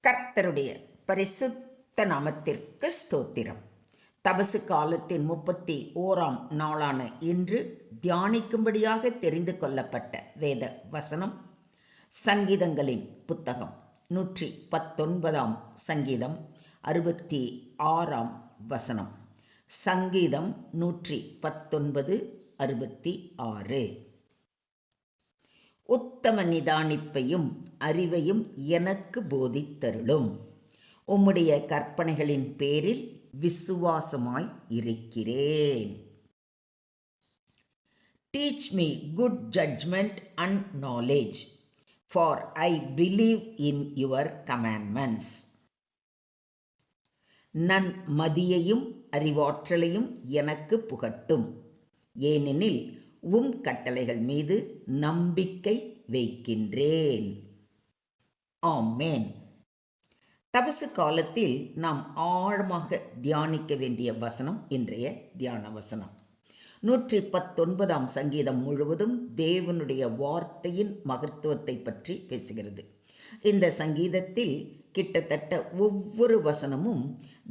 கர்த்தருடைய பரிசுத்த நாமத்திற்கு ஸ்தோத்திரம். தபசு காலத்தின் 31ஆம் நாளான இன்று தியானிக்கும்படியாக தெரிந்து கொள்ளப்பட்ட வேத வசனம் சங்கீதங்களின் புத்தகம் 119ஆம் சங்கீதம் 66ஆம் வசனம். சங்கீதம் 119:66. உத்தம நிதானிப்பையும் அறிவையும் எனக்கு போதித்தருளும். உம்முடைய கற்பனைகளின் பேரில் விசுவாசமாய் இருக்கிறேன். Teach me good judgment and knowledge, for I believe in your commandments. நன்மதியையும் அறிவாற்றலையும் எனக்கு புகட்டும், ஏனெனில் உம் கட்டளைகள் மீது நம்பிக்கை வைக்கின்றேன். ஆமேன். தபசு காலத்தில் நாம் ஆழமாக தியானிக்க வேண்டிய வசனம் இன்றைய தியான வசனம். 119ஆம் சங்கீதம் முழுவதும் தேவனுடைய வார்த்தையின் மகத்துவத்தை பற்றி பேசுகிறது. இந்த சங்கீதத்தில் கிட்டத்தட்ட ஒவ்வொரு வசனமும்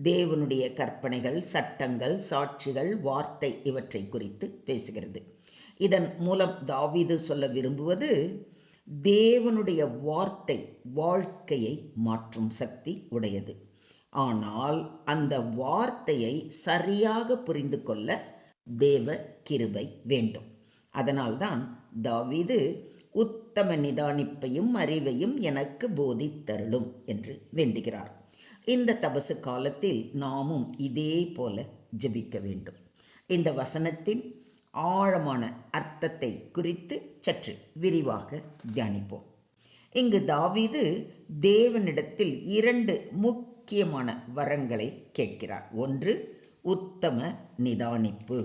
தேவனுடைய கற்பனைகள், சட்டங்கள், சாட்சிகள், வார்த்தை இவற்றை குறித்து பேசுகிறது. இதன் மூலம் தாவீது சொல்ல விரும்புவது, தேவனுடைய வார்த்தை வாழ்க்கையை மாற்றும் சக்தி உடையது. ஆனால் அந்த வார்த்தையை சரியாக புரிந்து கொள்ள தேவ கிருபை வேண்டும். அதனால்தான் தாவீது உத்தம நிதானிப்பையும் அறிவையும் எனக்கு போதித்தருளும் என்று வேண்டுகிறார். இந்த தபசு காலத்தில் நாமும் இதே போல ஜெபிக்க வேண்டும். இந்த வசனத்தின் ஆழமான அர்த்தத்தை குறித்து சற்று விரிவாக தியானிப்போம். இங்கு தாவீது தேவனிடத்தில் 2 முக்கியமான வரங்களை கேட்கிறார். ஒன்று, உத்தம நிதானிப்பு,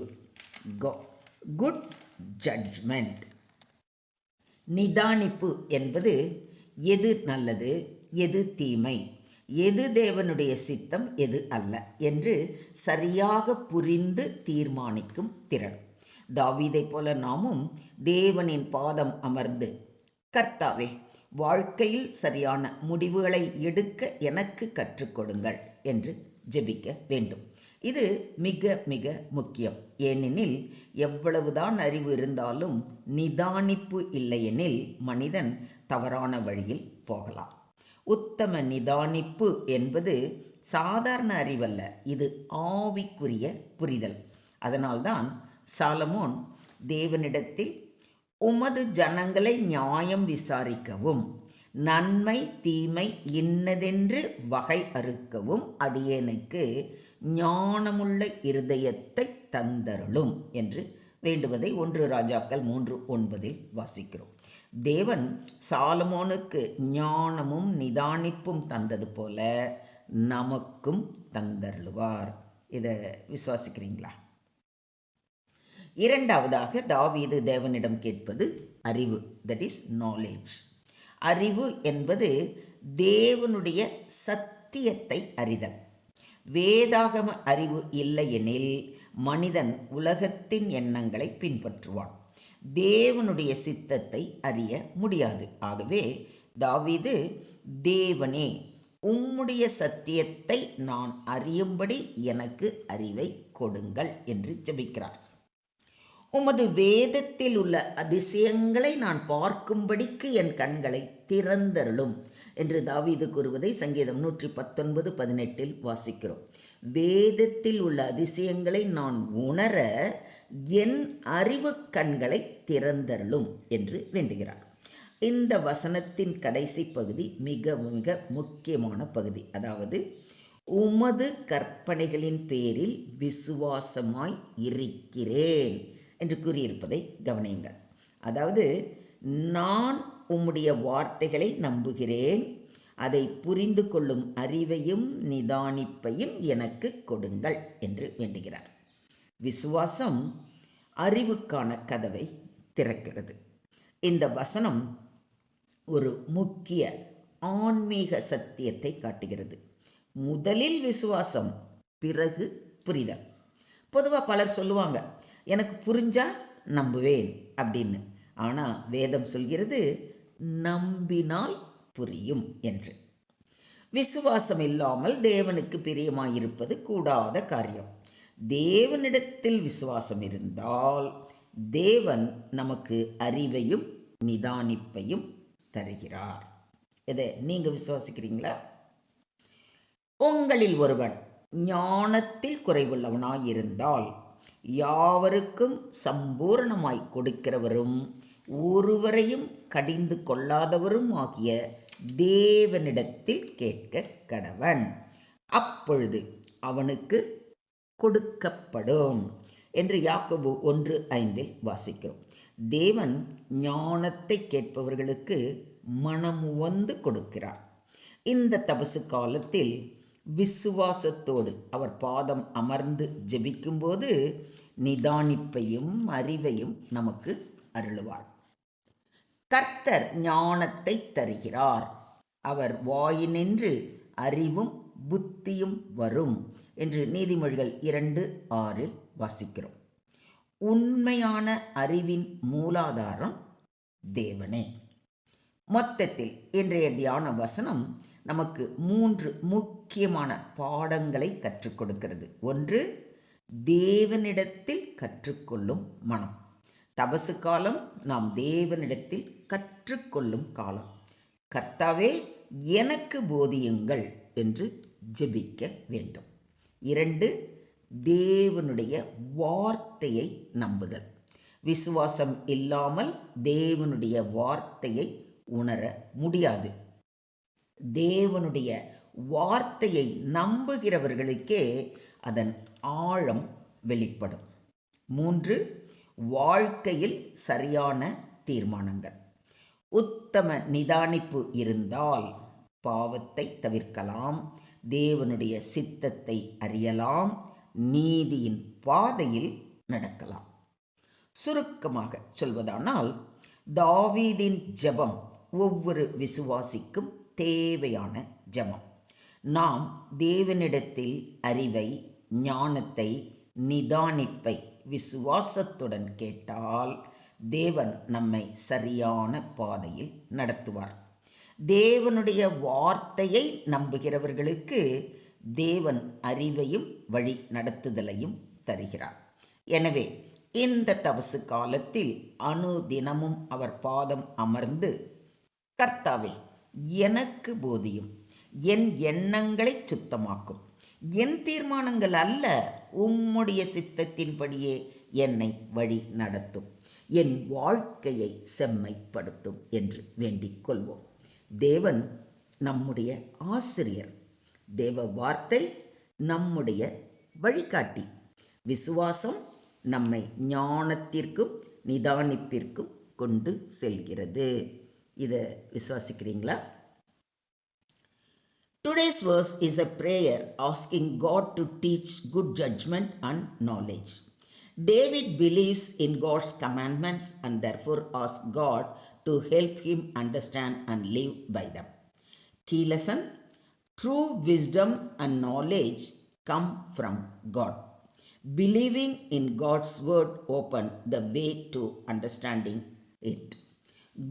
குட் ஜட்ஜ்மெண்ட். நிதானிப்பு என்பது எது நல்லது, எது தீமை, எது தேவனுடைய சித்தம், எது அல்ல என்று சரியாக புரிந்து தீர்மானிக்கும் திறன். தாவீதை போல நாமும் தேவனின் பாதம் அமர்ந்து, கர்த்தாவே, வாழ்க்கையில் சரியான முடிவுகளை எடுக்க எனக்கு கற்றுக்கொடுங்கள் என்று ஜெபிக்க வேண்டும். இது மிக மிக முக்கியம். ஏனெனில் எவ்வளவுதான் அறிவு இருந்தாலும் நிதானிப்பு இல்லையெனில் மனிதன் தவறான வழியில் போகலாம். உத்தம நிதானிப்பு என்பது சாதாரண அறிவல்ல, இது ஆவிக்குரிய புரிதல். அதனால்தான் சாலமோன் தேவனிடத்தில், உமது ஜனங்களை நியாயம் விசாரிக்கவும், நன்மை தீமை இன்னதென்று வகை அறுக்கவும் அடியேனுக்கு ஞானமுள்ள இருதயத்தை தந்தருளும் என்று வேண்டுவதை 1 ராஜாக்கள் 3:9 வாசிக்கிறோம். தேவன் சாலமோனுக்கு ஞானமும் நிதானிப்பும் தந்தது போல நமக்கும் தந்தருளுவார். இதை விசுவாசிக்கிறீங்களா? இரண்டாவதாக தாவீது தேவனிடம் கேட்பது அறிவு, தட் இஸ் நாலேஜ். அறிவு என்பது தேவனுடைய சத்தியத்தை அறிதல். வேதாகம அறிவு இல்லையெனில் மனிதன் உலகத்தின் எண்ணங்களை பின்பற்றுவான், தேவனுடைய சித்தத்தை அறிய முடியாது. ஆகவே தாவீது, தேவனே, உம்முடைய சத்தியத்தை நான் அறியும்படி எனக்கு அறிவை கொடுங்கள் என்று ஜெபிக்கிறார். உமது வேதத்தில் உள்ள அதிசயங்களை நான் பார்க்கும்படிக்கு என் கண்களை திறந்தருளும் என்று தாவீது கூறுவதை சங்கீதம் 119:18 வாசிக்கிறோம். வேதத்தில் உள்ள அதிசயங்களை நான் உணர என் அறிவு கண்களை திறந்தருளும் என்று வேண்டுகிறார். இந்த வசனத்தின் கடைசி பகுதி மிக மிக முக்கியமான பகுதி. அதாவது, உமது கற்பனைகளின் பேரில் விசுவாசமாய் இருக்கிறேன் என்று கூறியிருப்பதை கவனியுங்கள். அதாவது, நான் உம்முடைய வார்த்தைகளை நம்புகிறேன், அதை புரிந்து கொள்ளும் அறிவையும் நிதானிப்பையும் எனக்கு கொடுங்கள் என்று வேண்டுகிறார். விசுவாசம் அறிவுக்கான கதவை திறக்கிறது. இந்த வசனம் ஒரு முக்கிய ஆன்மீக சத்தியத்தை காட்டுகிறது. முதலில் விசுவாசம், பிறகு புரிதல். பொதுவாக பலர் சொல்லுவாங்க, எனக்கு புரிஞ்சா நம்புவேன் அப்படின்னு. ஆனால் வேதம் சொல்கிறது, நம்பினால் புரியும் என்று. விசுவாசம் இல்லாமல் தேவனுக்கு பிரியமாயிருப்பது கூடாத காரியம். தேவனிடத்தில் விசுவாசம் இருந்தால் தேவன் நமக்கு அறிவையும் நிதானிப்பையும் தருகிறார். இதை நீங்க விசுவாசிக்கிறீங்களா? உங்களில் ஒருவன் ஞானத்தில் குறைவுள்ளவனாயிருந்தால் யாவருக்கும் சம்பூரணமாய் கொடுக்கிறவரும் ஒருவரையும் கடிந்து கொள்ளாதவரும் ஆகிய தேவனிடத்தில் கேட்க கடவன், அப்பொழுது அவனுக்கு கொடுக்கப்படும் என்று யாக்கோபு 1:5 வாசிக்கிறோம். தேவன் ஞானத்தை கேட்பவர்களுக்கு மனமுவந்து கொடுக்கிறார். இந்த தபசு காலத்தில் விசுவாசத்தோடு அவர் பாதம் அமர்ந்து ஜெபிக்கும்போது நிதானிப்பையும் அறிவையும் நமக்கு அருளுவார். கர்த்தர் ஞானத்தை தருகிறார், அவர் வாயினின்று அறிவும் புத்தியும் வரும் என்று நீதிமொழிகள் 2:6 வாசிக்கிறோம். உண்மையான அறிவின் மூலாதாரம் தேவனே. மொத்தத்தில் இன்றைய தியான வசனம் நமக்கு 3 முக்கியமான பாடங்களை கற்றுக் கொடுக்கிறது. 1, தேவனிடத்தில் கற்றுக்கொள்ளும் மனம். தபசு காலம் நாம் தேவனிடத்தில் கற்றுக்கொள்ளும் காலம். கர்த்தாவே எனக்கு போதியுங்கள் என்று ஜெபிக்க வேண்டும். 2, தேவனுடைய வார்த்தையை நம்புதல். விசுவாசம் இல்லாமல் தேவனுடைய வார்த்தையை உணர முடியாது. தேவனுடைய வார்த்தையை நம்புகிறவர்களுக்கே அதன் ஆழம் வெளிப்படும். 3, வாழ்க்கையில் சரியான தீர்மானங்கள். உத்தம நிதானிப்பு இருந்தால் பாவத்தை தவிர்க்கலாம், தேவனுடைய சித்தத்தை அறியலாம், நீதியின் பாதையில் நடக்கலாம். சுருக்கமாக சொல்வதானால், தாவீதின் ஜெபம் ஒவ்வொரு விசுவாசிக்கும் தேவையான ஜெபம். நாம் தேவனிடத்தில் அறிவை, ஞானத்தை, நிதானிப்பை விசுவாசத்துடன் கேட்டால் தேவன் நம்மை சரியான பாதையில் நடத்துவார். தேவனுடைய வார்த்தையை நம்புகிறவர்களுக்கு தேவன் அறிவையும் வழி நடத்துதலையும் தருகிறார். எனவே இந்த தபசு காலத்தில் அனுதினமும் அவர் பாதம் அமர்ந்து, கர்த்தாவே எனக்கு போதியும், என் எண்ணங்களை சுத்தமாக்கும், என் தீர்மானங்கள் அல்ல, உம்முடைய சித்தத்தின்படியே என்னை வழி நடத்தும், என் வாழ்க்கையை செம்மைப்படுத்தும் என்று வேண்டிக் கொள்வோம். தேவன் நம்முடைய ஆசிரியர், தேவ வார்த்தை நம்முடைய வழிகாட்டி. விசுவாசம் நம்மை ஞானத்திற்கும் நிதானிப்பிற்கும் கொண்டு செல்கிறது. இதை விசுவாசிக்கிறீங்களா? Today's verse is a prayer asking God to teach good judgment and knowledge. David believes in God's commandments and therefore asks God to help him understand and live by them. Key lesson: true wisdom and knowledge come from God. Believing in God's word opens the way to understanding it.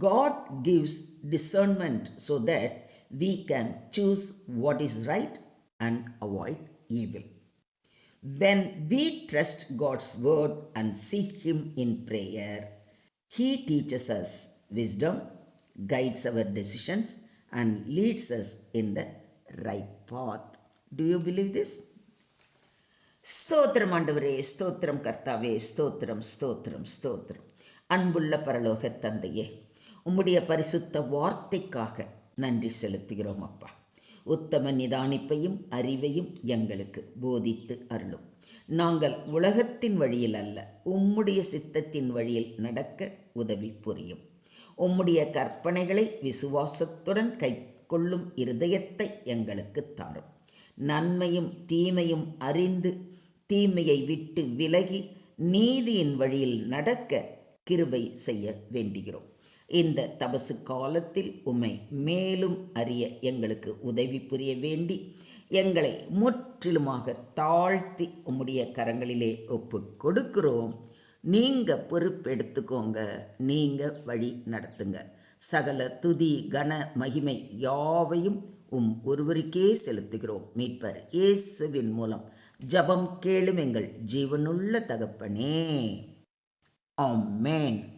God gives discernment so that we can choose what is right and avoid evil. When we trust God's word and seek Him in prayer, He teaches us wisdom, guides our decisions, and leads us in the right path. Do you believe this? ஸ்தோத்திரம் ஆண்டவரே, ஸ்தோத்திரம் கர்த்தாவே, ஸ்தோத்திரம் ஸ்தோத்திரம் ஸ்தோத்திரம். அன்புள்ள பரலோக தந்தையே, உம்முடைய பரிசுத்த வார்த்தைக்காக நன்றி செலுத்துகிறோம் அப்பா. உத்தம நிதானிப்பையும் அறிவையும் எங்களுக்கு போதித்து அருளும். நாங்கள் உலகத்தின் வழியில் அல்ல, உம்முடைய சித்தத்தின் வழியில் நடக்க உதவி புரியும். உம்முடைய கற்பனைகளை விசுவாசத்துடன் கைக்கொள்ளும் இருதயத்தை எங்களுக்கு தாரும். நன்மையும் தீமையும் அறிந்து தீமையை விட்டு விலகி நீதியின் வழியில் நடக்க கிருபை செய்ய வேண்டுகிறோம். இந்த தபசு காலத்தில் உம்மை மேலும் அறிய எங்களுக்கு உதவி புரிய வேண்டி எங்களை முற்றிலுமாக தாழ்த்தி உம்முடைய கரங்களிலே ஒப்பு கொடுக்கிறோம். நீங்க பொறுப்பெடுத்துக்கோங்க, நீங்க வழி நடத்துங்க. சகல துதி கன மகிமை யாவையும் ஒருவருக்கே செலுத்துகிறோம். மீட்பர் இயேசுவின் மூலம் ஜெபம் கேளும் எங்கள் ஜீவனுள்ள தகப்பனே. ஆமென்.